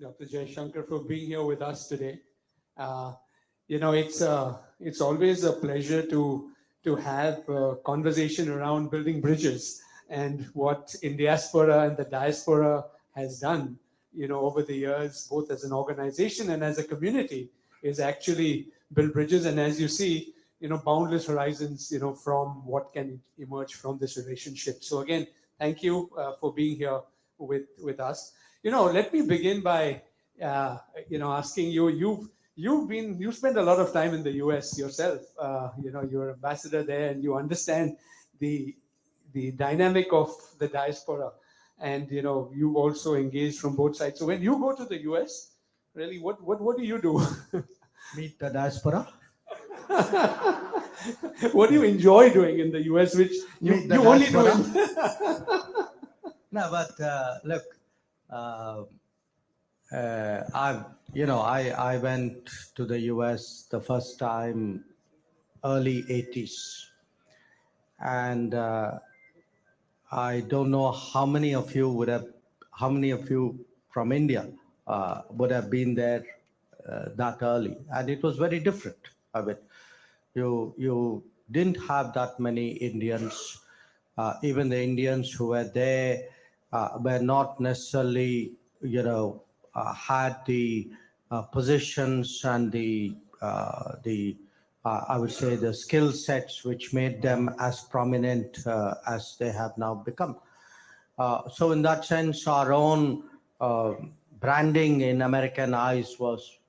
Dr. Jaishankar, for being here with us today. Uh, it's always a pleasure to have a conversation around building bridges and what Indiaspora and the diaspora has done, over the years, both as an organization and as a community, is actually build bridges. And as you see, boundless horizons, from what can emerge from this relationship. So again, thank you for being here with us. Let me begin by asking you. You spent a lot of time in the U.S. yourself. You're ambassador there, and you understand the dynamic of the diaspora, and you've also engaged from both sides. So when you go to the U.S., really, what do you do? Meet the diaspora. What do you enjoy doing in the U.S., which you only do? No, but look, I went to the U.S. the first time early 80s, and I don't know how many of you from India would have been there that early, and it was very different. I mean, you didn't have that many Indians. Even the Indians who were there were not necessarily, had the positions and the I would say the skill sets which made them as prominent as they have now become. So in that sense, our own branding in American eyes was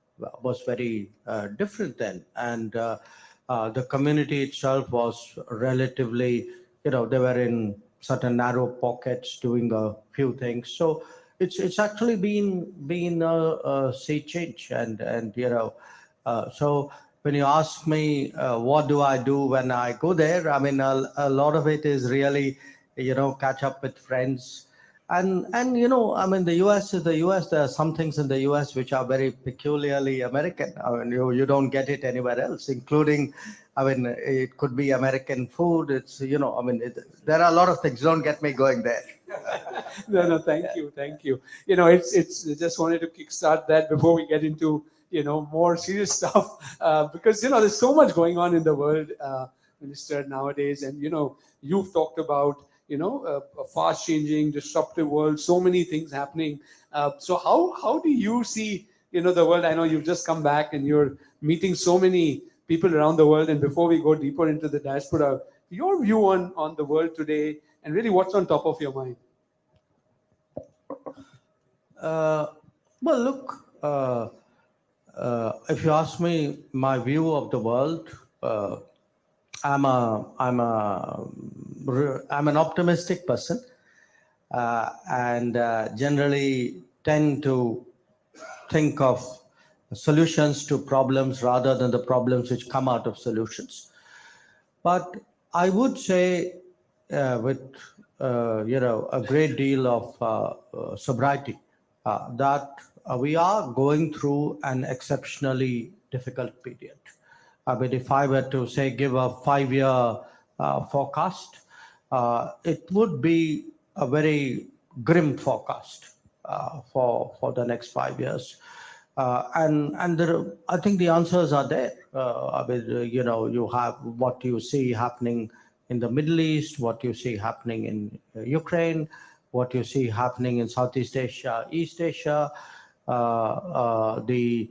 very different then, and the community itself was relatively, they were in certain narrow pockets doing a few things. So it's actually been a sea change, and so when you ask me what do I do when I go there, I mean a lot of it is really catch up with friends. And I mean, the US is the US. There are some things in the US which are very peculiarly American. I mean, you don't get it anywhere else, including, I mean, it could be American food. It's, I mean, there are a lot of things. Don't get me going there. No, thank you. It's just wanted to kickstart that before we get into, more serious stuff, because, there's so much going on in the world, Minister, nowadays. And, you've talked about, a fast-changing, disruptive world, so many things happening. So how do you see, the world? I know you've just come back and you're meeting so many people around the world. And before we go deeper into the diaspora, your view on the world today, and really what's on top of your mind? Well, look, if you ask me my view of the world, I'm an optimistic person, and generally tend to think of solutions to problems rather than the problems which come out of solutions. But I would say with a great deal of sobriety that we are going through an exceptionally difficult period. I mean, if I were to say give a 5-year forecast, it would be a very grim forecast for the next 5 years. And there, I think the answers are there. I mean, you have what you see happening in the Middle East, what you see happening in Ukraine, what you see happening in Southeast Asia, East Asia, the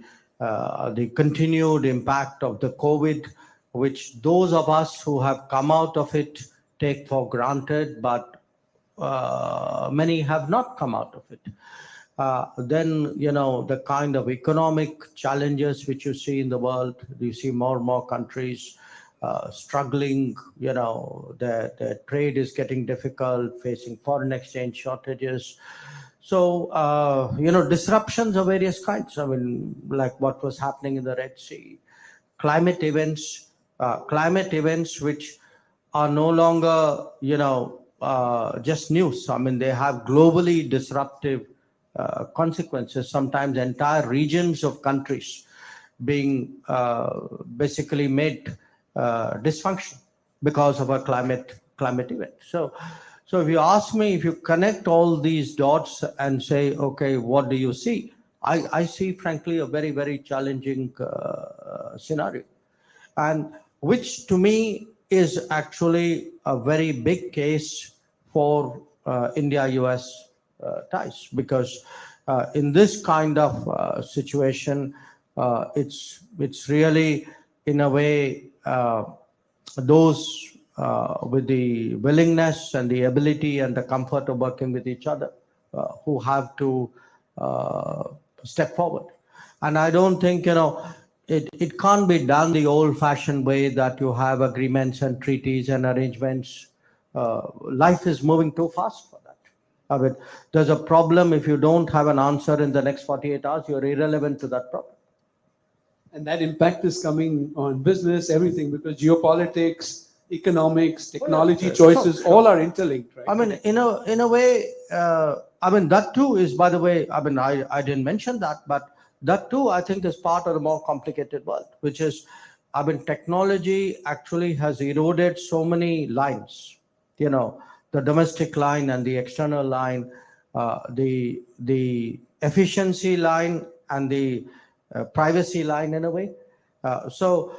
continued impact of the COVID, which those of us who have come out of it take for granted, but many have not come out of it. Then, the kind of economic challenges which you see in the world, you see more and more countries struggling, their trade is getting difficult, facing foreign exchange shortages. So, disruptions of various kinds. I mean, like what was happening in the Red Sea, climate events which are no longer, just news. I mean, they have globally disruptive consequences, sometimes entire regions of countries being basically made dysfunctional because of a climate event. So if you ask me, if you connect all these dots and say, okay, what do you see? I see, frankly, a very, very challenging scenario, and which to me is actually a very big case for India-US ties, because in this kind of situation, it's really, in a way, those with the willingness and the ability and the comfort of working with each other who have to step forward. And I don't think, it can't be done the old-fashioned way that you have agreements and treaties and arrangements. Life is moving too fast for that. I mean, there's a problem. If you don't have an answer in the next 48 hours, you're irrelevant to that problem. And that impact is coming on business, everything, because geopolitics, economics, technology choices, sure. all are interlinked, right? I mean, in a way, I mean, that too is, by the way, I mean, I didn't mention that, but that too, I think, is part of the more complicated world, which is, I mean, technology actually has eroded so many lines, the domestic line and the external line, the efficiency line and the privacy line, in a way. So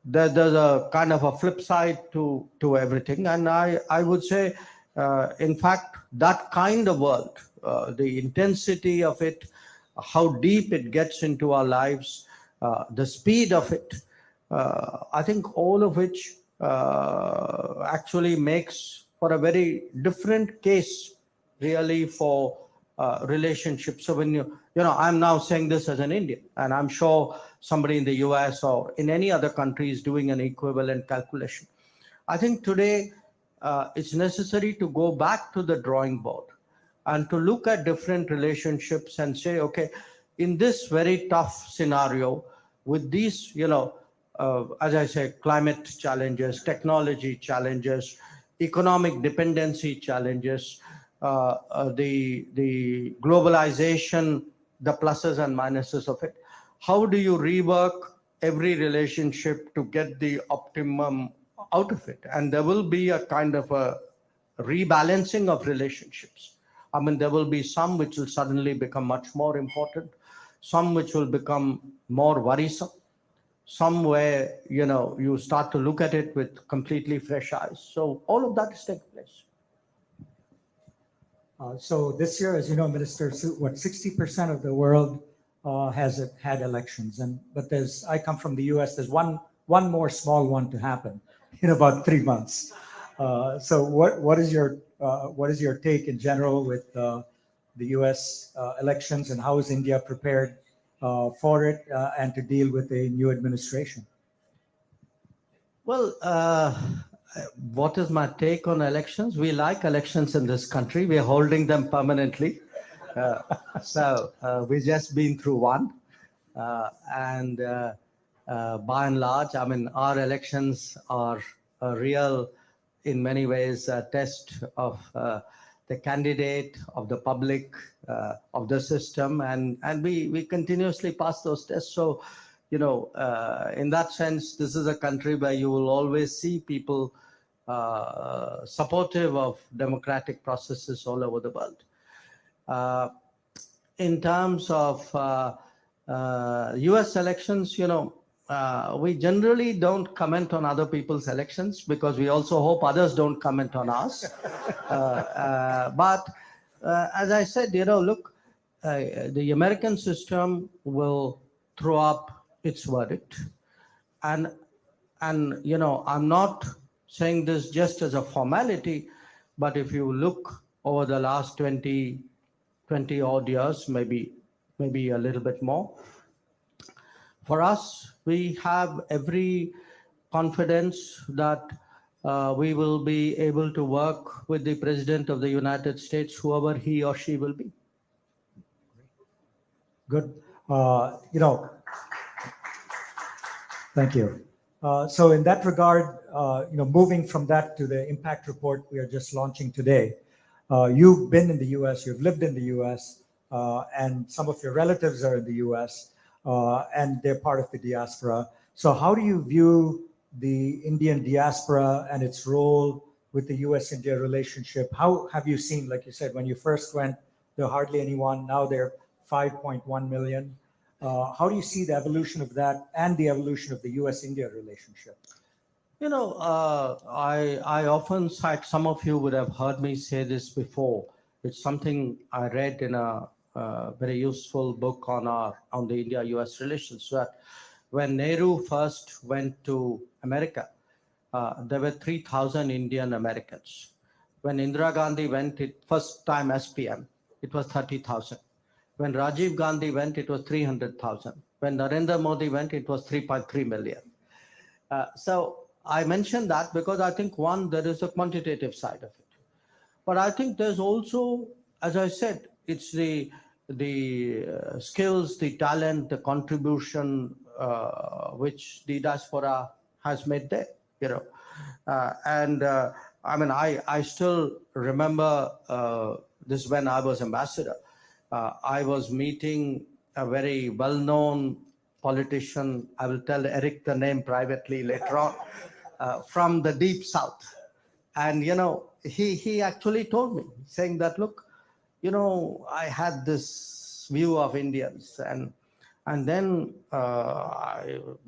there's a kind of a flip side to everything. And I would say, in fact, that kind of world, the intensity of it, how deep it gets into our lives, the speed of it, I think all of which actually makes for a very different case, really, for relationships. So when I'm now saying this as an Indian, and I'm sure somebody in the US or in any other country is doing an equivalent calculation. I think today it's necessary to go back to the drawing board and to look at different relationships and say, okay, in this very tough scenario, with these, as I say, climate challenges, technology challenges, economic dependency challenges, the globalization, the pluses and minuses of it. How do you rework every relationship to get the optimum out of it? And there will be a kind of a rebalancing of relationships. I mean, there will be some which will suddenly become much more important, some which will become more worrisome, some where, you start to look at it with completely fresh eyes. So all of that is taking place. So this year, as you know, Minister, 60% of the world has had elections, but I come from the U.S. There's one more small one to happen in about 3 months. So what is your take in general with the U.S. elections, and how is India prepared for it and to deal with a new administration? Well, what is my take on elections? We like elections in this country. We're holding them permanently. So we've just been through one. And by and large, I mean, our elections are a real, in many ways, a test of the candidate, of the public, of the system. And we continuously pass those tests. So, in that sense, this is a country where you will always see people supportive of democratic processes all over the world. In terms of US elections, we generally don't comment on other people's elections because we also hope others don't comment on ours. But as I said, look, the American system will throw up its verdict. And I'm not saying this just as a formality, but if you look over the last 20 odd years, maybe a little bit more, for us, we have every confidence that we will be able to work with the President of the United States, whoever he or she will be. Good. Thank you. So in that regard, moving from that to the impact report we are just launching today, you've been in the U.S., you've lived in the U.S., and some of your relatives are in the U.S., and they're part of the diaspora. So how do you view the Indian diaspora and its role with the U.S.-India relationship? How have you seen, like you said, when you first went, there were hardly anyone. Now there are 5.1 million. How do you see the evolution of that and the evolution of the US-India relationship? You know, I often cite, some of you would have heard me say this before. It's something I read in a very useful book on the India-US relations, that when Nehru first went to America, there were 3,000 Indian Americans. When Indira Gandhi went first time as PM, it was 30,000. When Rajiv Gandhi went, it was 300,000. When Narendra Modi went, it was 3.3 million. So I mentioned that because I think, one, there is a quantitative side of it. But I think there's also, as I said, it's the skills, the talent, the contribution which the diaspora has made there, you know. I mean, I still remember this when I was ambassador. I was meeting a very well-known politician. I will tell Eric the name privately later on, from the deep south. And, you know, he actually told me, saying that, look, you know, I had this view of Indians, and then,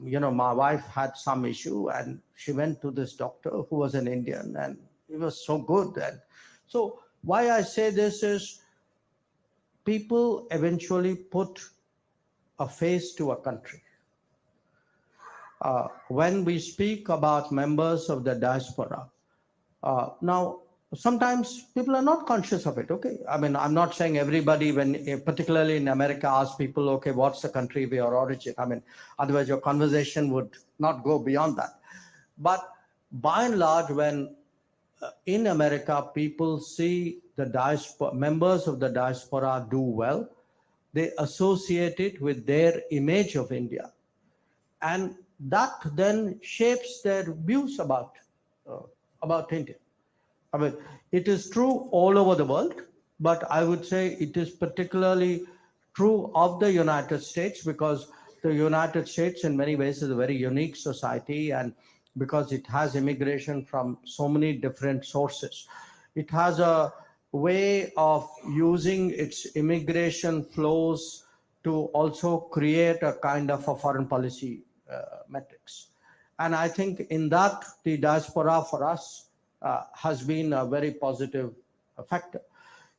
you know, my wife had some issue and she went to this doctor who was an Indian, and he was so good. And so why I say this is, people eventually put a face to a country. When we speak about members of the diaspora, now, sometimes people are not conscious of it, okay? I mean, I'm not saying everybody, when particularly in America, ask people, okay, what's the country of your origin? I mean, otherwise your conversation would not go beyond that. But by and large, when in America, people see the diaspora, members of the diaspora do well, they associate it with their image of India. And that then shapes their views about India. I mean, it is true all over the world, but I would say it is particularly true of the United States, because the United States in many ways is a very unique society, and because it has immigration from so many different sources. It has a way of using its immigration flows to also create a kind of a foreign policy metrics. And I think in that, the diaspora for us has been a very positive factor.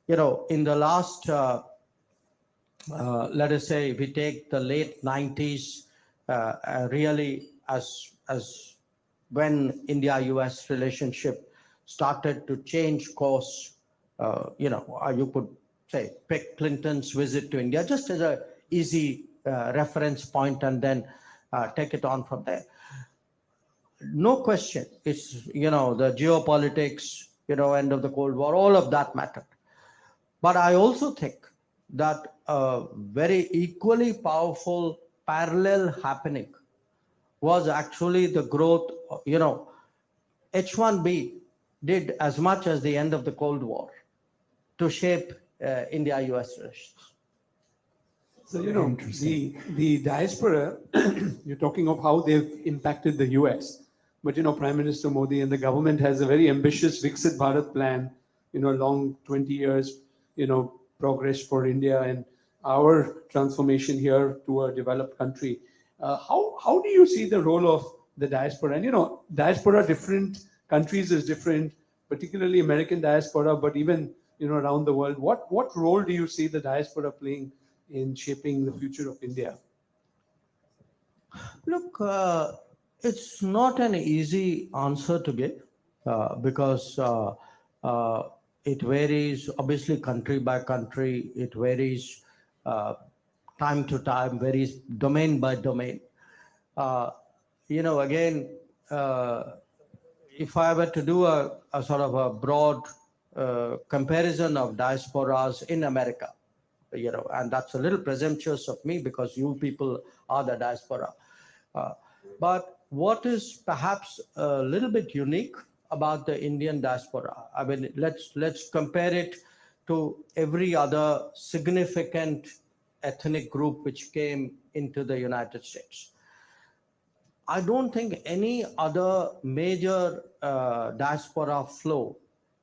You know, in the last, let us say, if we take the late 90s, really as when India-US relationship started to change course, you know, you could say, pick Clinton's visit to India just as a easy reference point, and then take it on from there. No question, it's, you know, the geopolitics, you know, end of the Cold War, all of that mattered. But I also think that a very equally powerful parallel happening was actually the growth, you know, H1B did as much as the end of the Cold War to shape India-US relations. So, you know, the diaspora, you're talking of how they've impacted the US. But, you know, Prime Minister Modi and the government has a very ambitious Viksit Bharat plan, you know, long 20 years, you know, progress for India and our transformation here to a developed country. How do you see the role of the diaspora? And, you know, diaspora, different countries is different, particularly American diaspora, but even, you know, around the world. What role do you see the diaspora playing in shaping the future of India? Look, it's not an easy answer to give because it varies, obviously, country by country. It varies time to time, varies domain by domain. You know, again, if I were to do a sort of a broad comparison of diasporas in America, you know, and that's a little presumptuous of me because you people are the diaspora. But what is perhaps a little bit unique about the Indian diaspora? I mean, let's compare it to every other significant ethnic group which came into the United States. I don't think any other major diaspora flow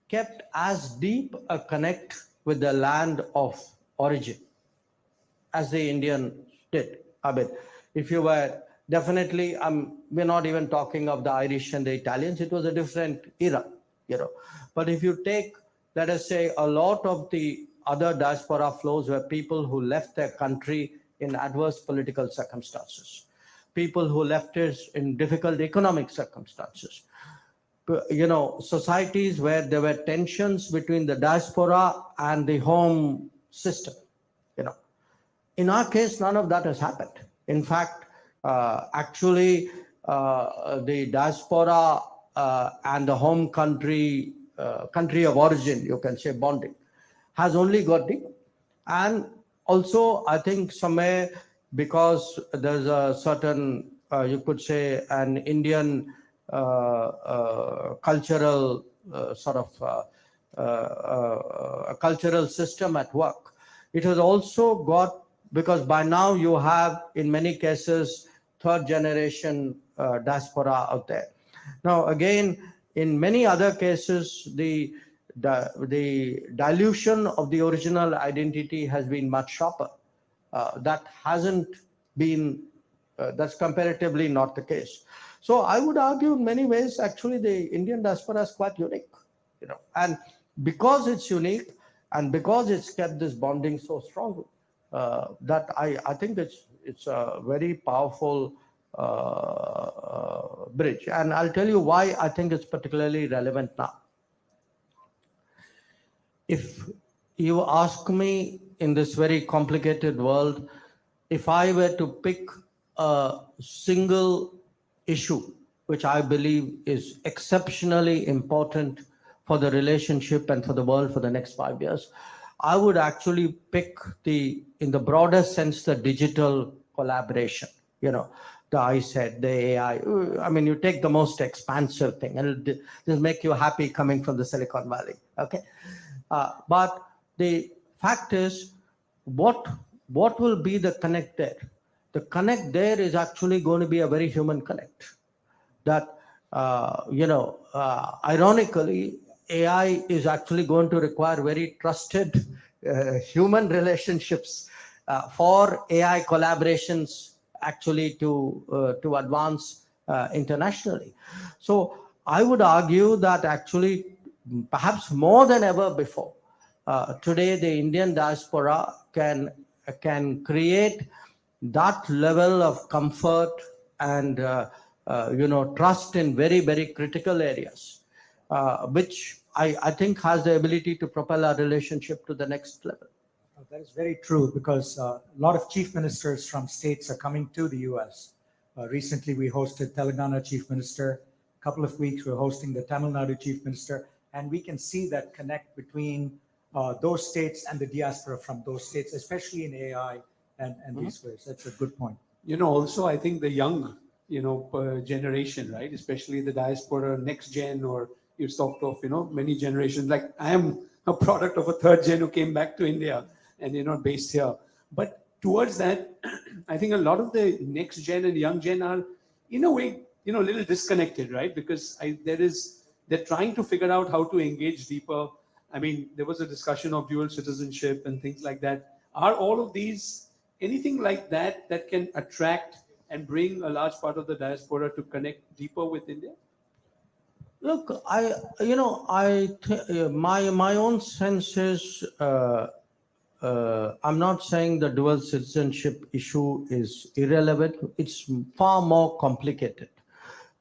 kept as deep a connect with the land of origin as the Indian did. I mean, if you were definitely, we're not even talking of the Irish and the Italians. It was a different era, But if you take, let us say, a lot of the other diaspora flows were people who left their country in adverse political circumstances, people who left it in difficult economic circumstances. Societies where there were tensions between the diaspora and the home system. In our case, none of that has happened. In fact, actually, the diaspora and the home country, country of origin, you can say, bonding, has only got deeper. And also, I think somewhere, because there's a certain, you could say, an Indian cultural sort of a cultural system at work. It has also got, because by now you have, in many cases, third generation diaspora out there. Now, again, in many other cases, the dilution of the original identity has been much sharper. That hasn't been, that's comparatively not the case. So I would argue in many ways, actually, the Indian diaspora is quite unique, and because it's unique and because it's kept this bonding so strong, that I think it's a very powerful bridge. And I'll tell you why I think it's particularly relevant now. If you ask me, in this very complicated world, if I were to pick a single issue which I believe is exceptionally important for the relationship and for the world for the next 5 years, I would actually pick in the broader sense, the digital collaboration, the I said, the AI. I mean, you take the most expansive thing and it'll just make you happy coming from the Silicon Valley, okay? But the fact is, what will be the connect there? The connect there is actually going to be a very human connect. That, ironically, AI is actually going to require very trusted human relationships for AI collaborations actually to advance internationally. So I would argue that actually, perhaps more than ever before, today the Indian diaspora can create that level of comfort and trust in very, very critical areas, which I think has the ability to propel our relationship to the next level. That is very true, because a lot of chief ministers from states are coming to the US. Recently, we hosted Telangana chief minister. A couple of weeks, we're hosting the Tamil Nadu chief minister. And we can see that connect between those states and the diaspora from those states, especially in AI and these ways. That's a good point. Also, I think the young, generation, right? Especially the diaspora, next gen, or you've talked of, many generations. Like I am a product of a third gen who came back to India and, based here. But towards that, I think a lot of the next gen and young gen are, in a way, a little disconnected, right? Because they're trying to figure out how to engage deeper. I mean, there was a discussion of dual citizenship and things like that. Are all of these anything like that can attract and bring a large part of the diaspora to connect deeper with India? Look, my own sense is, I'm not saying the dual citizenship issue is irrelevant. It's far more complicated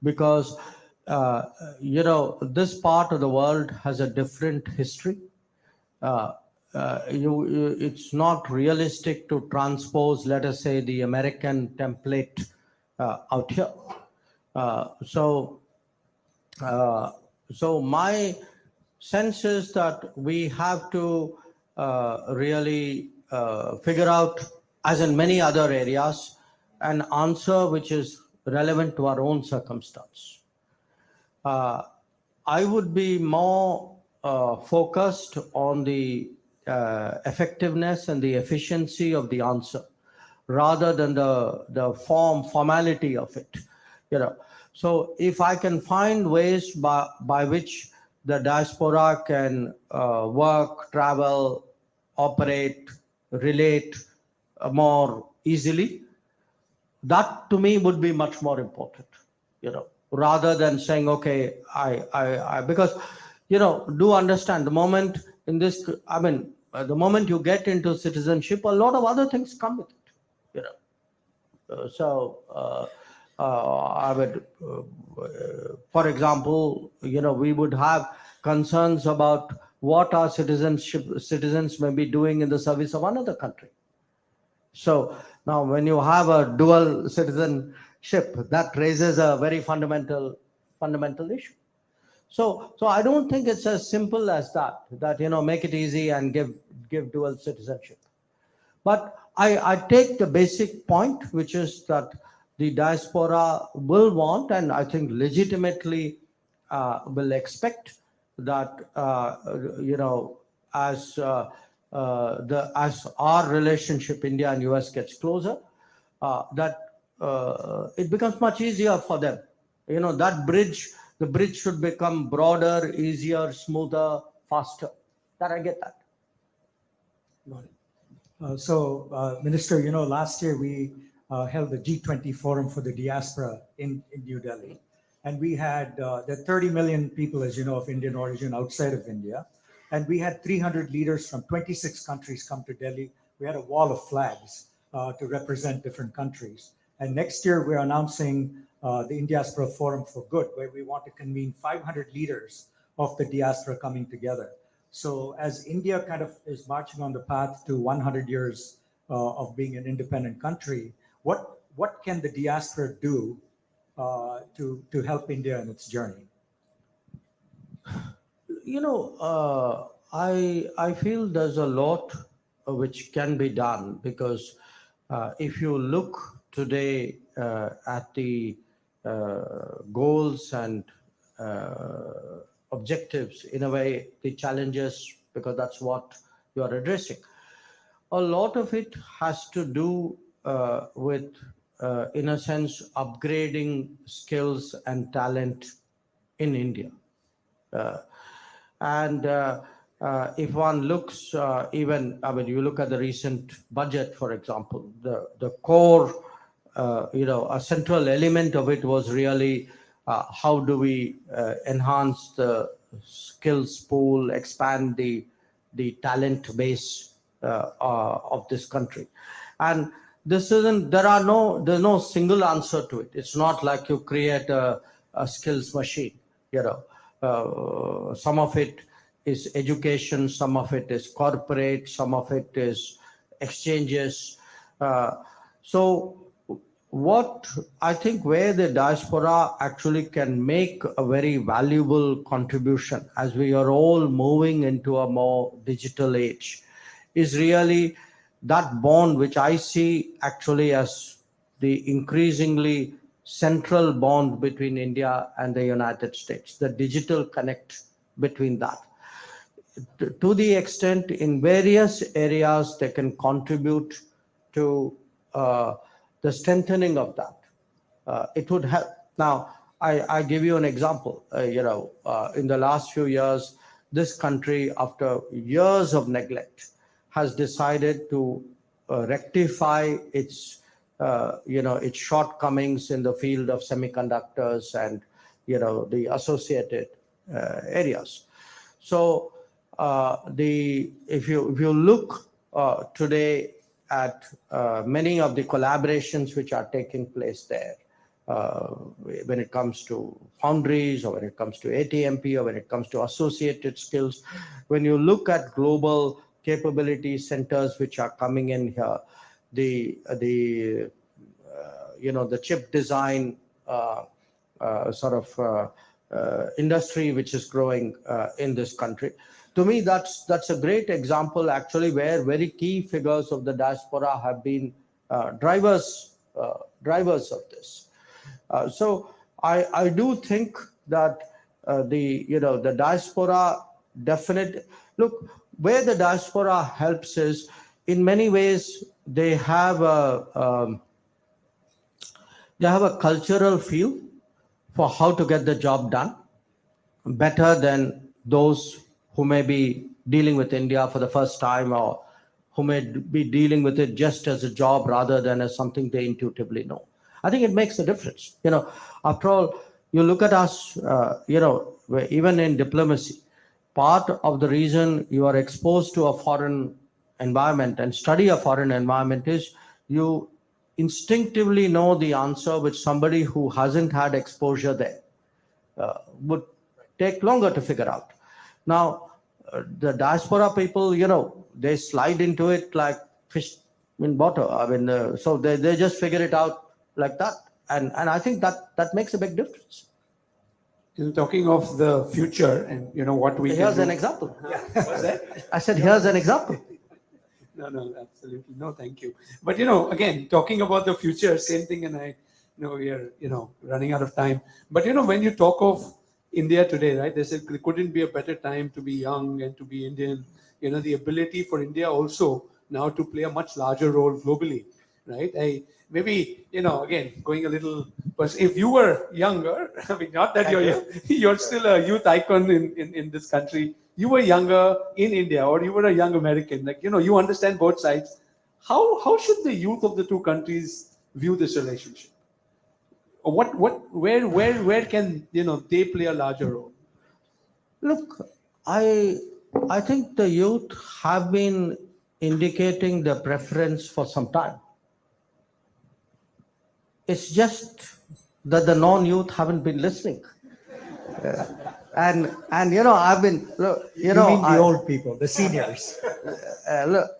because, this part of the world has a different history. It's not realistic to transpose, let us say, the American template out here. So my sense is that we have to really figure out, as in many other areas, an answer which is relevant to our own circumstance. I would be more focused on the effectiveness and the efficiency of the answer rather than the formality of it. So if I can find ways by which the diaspora can work, travel, operate, relate more easily. That to me would be much more important, rather than saying, okay, because, do understand the moment in this, the moment you get into citizenship, a lot of other things come with it, I would, for example, we would have concerns about what our citizens may be doing in the service of another country. So now when you have a dual citizenship, that raises a very fundamental issue. So I don't think it's as simple as that, make it easy and give dual citizenship. But I take the basic point, which is that the diaspora will want, and I think legitimately will expect that, as our relationship, India and US, gets closer, that it becomes much easier for them. That the bridge should become broader, easier, smoother, faster. That I get that. Minister, last year we held the G20 Forum for the Diaspora in New Delhi. And we had the 30 million people, as you know, of Indian origin outside of India. And we had 300 leaders from 26 countries come to Delhi. We had a wall of flags to represent different countries. And next year, we're announcing the Indiaspora Forum for Good, where we want to convene 500 leaders of the diaspora coming together. So as India kind of is marching on the path to 100 years of being an independent country, what can the diaspora do to help India in its journey? I feel there's a lot which can be done, because if you look today at the goals and objectives, in a way, the challenges, because that's what you are addressing, a lot of it has to do with, in a sense, upgrading skills and talent in India. If one looks, you look at the recent budget, for example, the core, a central element of it was really how do we enhance the skills pool, expand the talent base of this country. And there's no single answer to it. It's not like you create a skills machine. Some of it is education, some of it is corporate, some of it is exchanges. So what I think where the diaspora actually can make a very valuable contribution, as we are all moving into a more digital age, is really that bond which I see actually as the increasingly central bond between India and the United States, the digital connect between that. To the extent in various areas they can contribute to the strengthening of that, it would help. Now, I give you an example. In the last few years, this country, after years of neglect, has decided to rectify its shortcomings in the field of semiconductors and the associated areas. So if you look today at many of the collaborations which are taking place there, when it comes to foundries, or when it comes to ATMP, or when it comes to associated skills, when you look at global capability centers which are coming in here, the chip design industry which is growing in this country. To me, that's a great example actually, where very key figures of the diaspora have been drivers of this. So I do think that the diaspora definitely, look, where the diaspora helps is, in many ways, they have a cultural feel for how to get the job done better than those who may be dealing with India for the first time, or who may be dealing with it just as a job rather than as something they intuitively know. I think it makes a difference. After all, you look at us, even in diplomacy, part of the reason you are exposed to a foreign environment and study a foreign environment is you instinctively know the answer, which somebody who hasn't had exposure there would take longer to figure out. Now, the diaspora people, they slide into it like fish in water. I mean, so they just figure it out like that. And I think that makes a big difference. Talking of the future and what we Here's can an do. example. What's that? I said, here's an example. No, absolutely. No, thank you. But, again, talking about the future, same thing, and I know we are, running out of time. But, when you talk of India today, right, they said there couldn't be a better time to be young and to be Indian. The ability for India also now to play a much larger role globally, right? Maybe, again, going a little, but if you were younger, I mean, not that you're still a youth icon in this country. You were younger in India, or you were a young American, you understand both sides. How should the youth of the two countries view this relationship? Or where can they play a larger role? Look, I think the youth have been indicating their preference for some time. It's just that the non-youth haven't been listening. And I've been, You mean the old people, the seniors.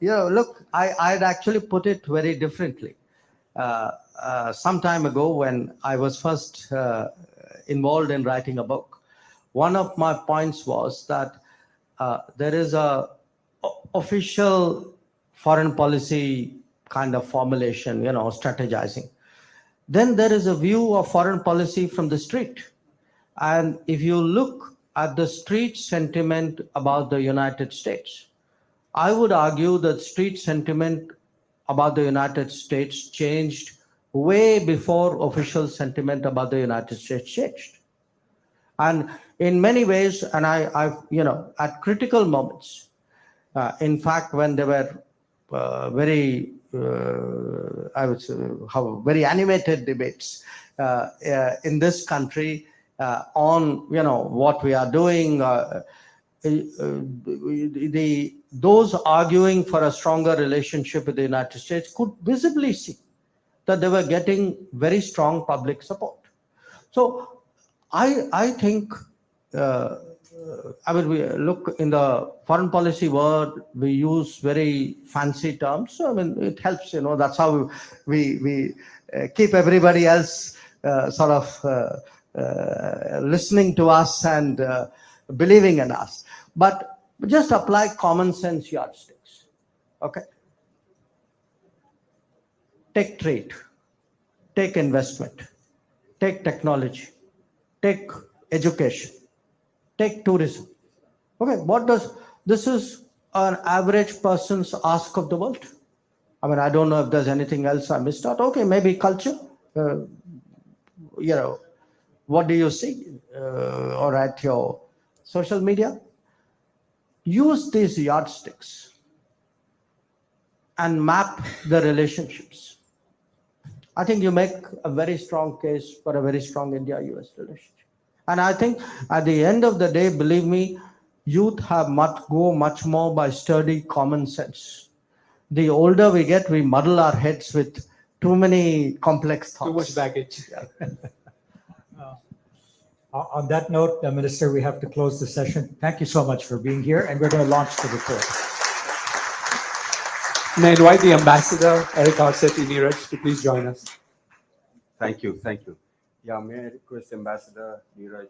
look, I'd actually put it very differently. Some time ago, when I was first involved in writing a book, one of my points was that there is a official foreign policy kind of formulation, strategizing. Then there is a view of foreign policy from the street. And if you look at the street sentiment about the United States, I would argue that street sentiment about the United States changed way before official sentiment about the United States changed. And in many ways, and I've at critical moments, in fact, when there were very, I would say, very animated debates in this country on, what we are doing, those arguing for a stronger relationship with the United States could visibly see that they were getting very strong public support. So I think, we look in the foreign policy world, we use very fancy terms. So, it helps, that's how we keep everybody else sort of listening to us and believing in us. But just apply common sense yardsticks. Okay? Take trade, take investment, take technology, take education, take tourism. Okay, this is an average person's ask of the world. I don't know if there's anything else I missed out. Okay, maybe culture. What do you see? Or at your social media? Use these yardsticks and map the relationships. I think you make a very strong case for a very strong India-US relationship. And I think at the end of the day, believe me, youth have go much more by sturdy common sense. The older we get, we muddle our heads with too many complex thoughts. Too much baggage. On that note, Minister, we have to close the session. Thank you so much for being here, and we're going to launch the report. May I invite the Ambassador, Eric Arcetti Neeraj, to please join us. Thank you. Yeah, may I request Ambassador Neeraj